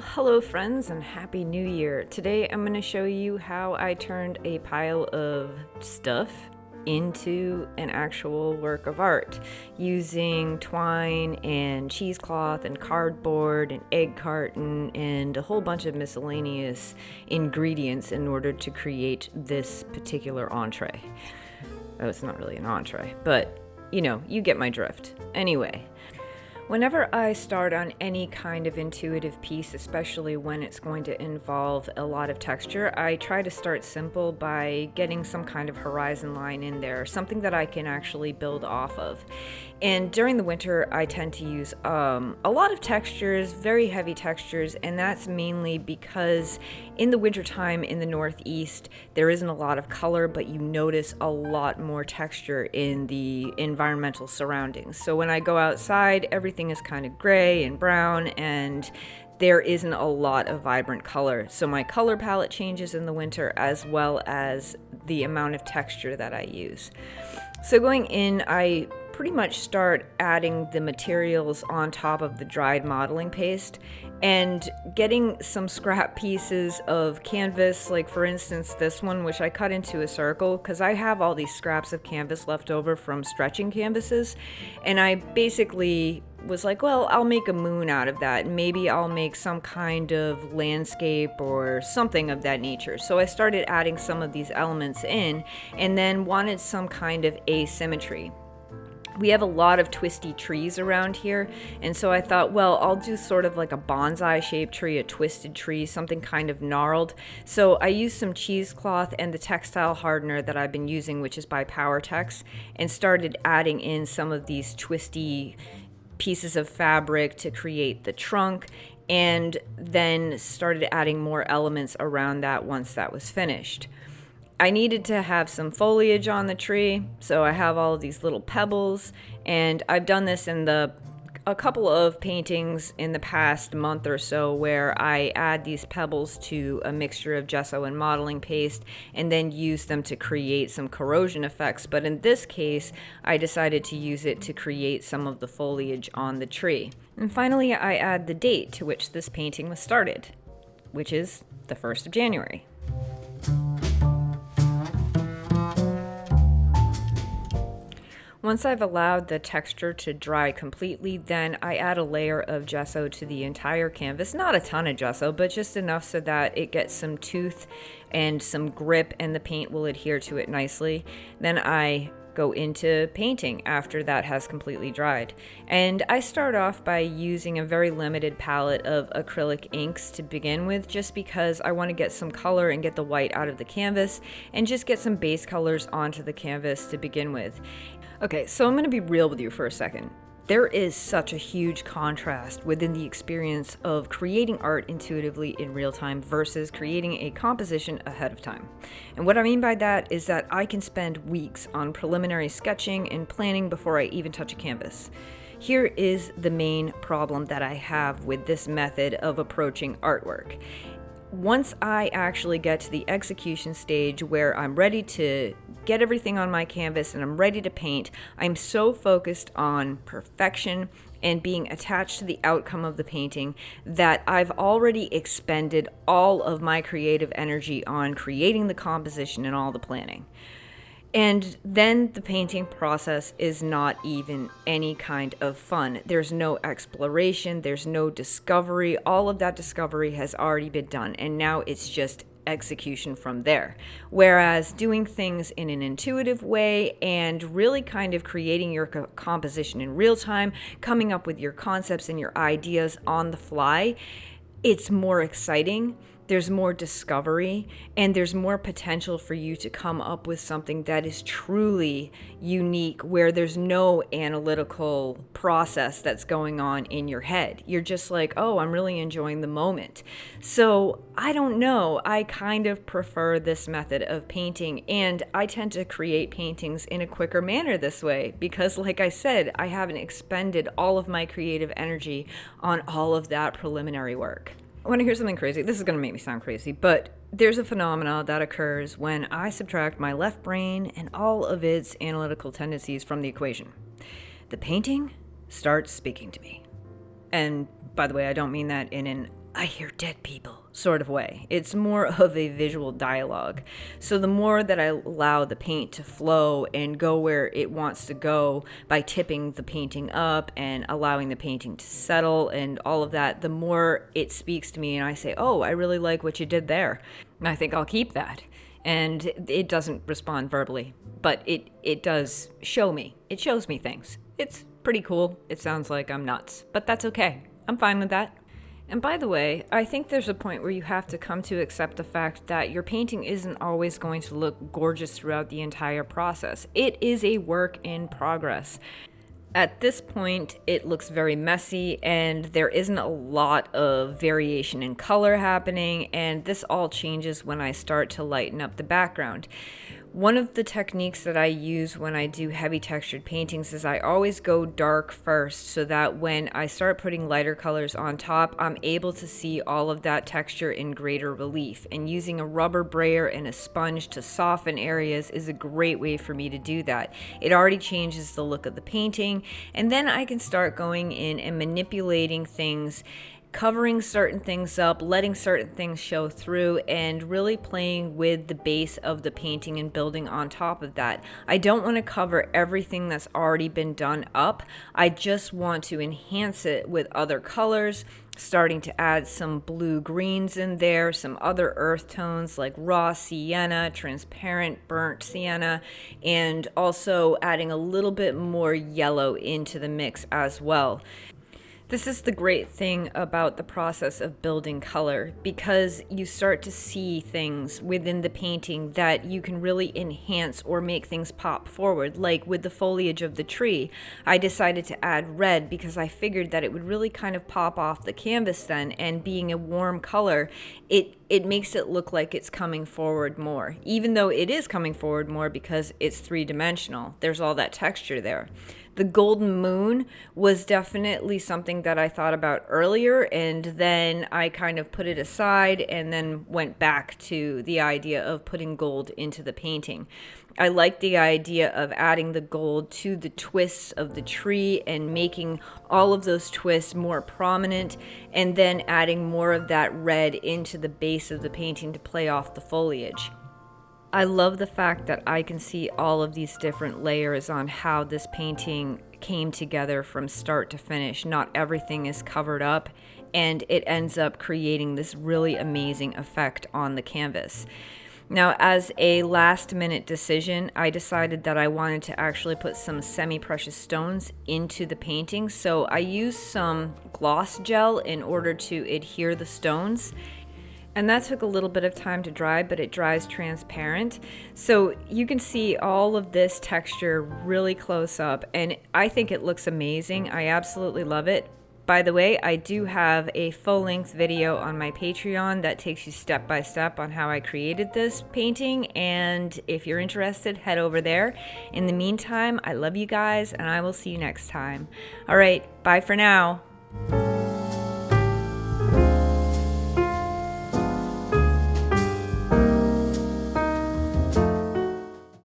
Hello friends and happy new year. Today I'm going to show you how I turned a pile of stuff into an actual work of art using twine and cheesecloth and cardboard and egg carton and a whole bunch of miscellaneous ingredients in order to create this particular entree. Oh, it's not really an entree, but you get my drift. Anyway, whenever I start on any kind of intuitive piece, especially when it's going to involve a lot of texture, I try to start simple by getting some kind of horizon line in there, something that I can actually build off of. And during the winter, I tend to use a lot of textures, very heavy textures, and that's mainly because in the wintertime in the Northeast, there isn't a lot of color, but you notice a lot more texture in the environmental surroundings. So when I go outside, everything is kind of gray and brown, and there isn't a lot of vibrant color. So my color palette changes in the winter as well as the amount of texture that I use. So going in, I pretty much start adding the materials on top of the dried modeling paste and getting some scrap pieces of canvas, like for instance this one, which I cut into a circle because I have all these scraps of canvas left over from stretching canvases, and I basically was like, well, I'll make a moon out of that. Maybe I'll make some kind of landscape or something of that nature. So I started adding some of these elements in and then wanted some kind of asymmetry. We have a lot of twisty trees around here, and so I thought, well, I'll do sort of like a bonsai-shaped tree, a twisted tree, something kind of gnarled. So I used some cheesecloth and the textile hardener that I've been using, which is by PowerTex, and started adding in some of these twisty pieces of fabric to create the trunk, and then started adding more elements around that once that was finished. I needed to have some foliage on the tree, so I have all of these little pebbles, and I've done this in a couple of paintings in the past month or so where I add these pebbles to a mixture of gesso and modeling paste and then use them to create some corrosion effects. But in this case, I decided to use it to create some of the foliage on the tree. And finally, I add the date to which this painting was started, which is the 1st of January. Once I've allowed the texture to dry completely, then I add a layer of gesso to the entire canvas. Not a ton of gesso, but just enough so that it gets some tooth and some grip and the paint will adhere to it nicely. Then I go into painting after that has completely dried. And I start off by using a very limited palette of acrylic inks to begin with, just because I want to get some color and get the white out of the canvas and just get some base colors onto the canvas to begin with. Okay, so I'm going to be real with you for a second. There is such a huge contrast within the experience of creating art intuitively in real time versus creating a composition ahead of time. And what I mean by that is that I can spend weeks on preliminary sketching and planning before I even touch a canvas. Here is the main problem that I have with this method of approaching artwork. Once I actually get to the execution stage where I'm ready to get everything on my canvas and I'm ready to paint, I'm so focused on perfection and being attached to the outcome of the painting that I've already expended all of my creative energy on creating the composition and all the planning. And then the painting process is not even any kind of fun. There's no exploration, there's no discovery. All of that discovery has already been done, and now it's just execution from there. Whereas doing things in an intuitive way and really kind of creating your composition in real time, coming up with your concepts and your ideas on the fly, it's more exciting. There's more discovery, and there's more potential for you to come up with something that is truly unique, where there's no analytical process that's going on in your head. You're just like, oh, I'm really enjoying the moment. So I don't know, I kind of prefer this method of painting, and I tend to create paintings in a quicker manner this way because, like I said, I haven't expended all of my creative energy on all of that preliminary work. I want to hear something crazy. This is going to make me sound crazy, but there's a phenomena that occurs when I subtract my left brain and all of its analytical tendencies from the equation. The painting starts speaking to me. And by the way, I don't mean that in an I hear dead people sort of way. It's more of a visual dialogue. So the more that I allow the paint to flow and go where it wants to go by tipping the painting up and allowing the painting to settle and all of that, the more it speaks to me and I say, oh, I really like what you did there. And I think I'll keep that. And it doesn't respond verbally, but it does show me. It shows me things. It's pretty cool. It sounds like I'm nuts, but that's okay. I'm fine with that. And by the way, I think there's a point where you have to come to accept the fact that your painting isn't always going to look gorgeous throughout the entire process. It is a work in progress. At this point, it looks very messy and there isn't a lot of variation in color happening, and this all changes when I start to lighten up the background. One of the techniques that I use when I do heavy textured paintings is I always go dark first so that when I start putting lighter colors on top, I'm able to see all of that texture in greater relief. And using a rubber brayer and a sponge to soften areas is a great way for me to do that. It already changes the look of the painting, and then I can start going in and manipulating things, covering certain things up, letting certain things show through, and really playing with the base of the painting and building on top of that. I don't want to cover everything that's already been done up. I just want to enhance it with other colors, starting to add some blue greens in there, some other earth tones like raw sienna, transparent burnt sienna, and also adding a little bit more yellow into the mix as well. This is the great thing about the process of building color, because you start to see things within the painting that you can really enhance or make things pop forward. Like with the foliage of the tree, I decided to add red because I figured that it would really kind of pop off the canvas then, and being a warm color, it makes it look like it's coming forward more, even though it is coming forward more because it's three-dimensional. There's all that texture there. The golden moon was definitely something that I thought about earlier, and then I kind of put it aside and then went back to the idea of putting gold into the painting. I like the idea of adding the gold to the twists of the tree and making all of those twists more prominent, and then adding more of that red into the base of the painting to play off the foliage. I love the fact that I can see all of these different layers on how this painting came together from start to finish. Not everything is covered up, and it ends up creating this really amazing effect on the canvas. Now, as a last-minute decision, I decided that I wanted to actually put some semi-precious stones into the painting, so I used some gloss gel in order to adhere the stones. And that took a little bit of time to dry, but it dries transparent. So you can see all of this texture really close up, and I think it looks amazing. I absolutely love it. By the way, I do have a full-length video on my Patreon that takes you step by step on how I created this painting, and if you're interested, head over there. In the meantime, I love you guys, and I will see you next time. All right, bye for now.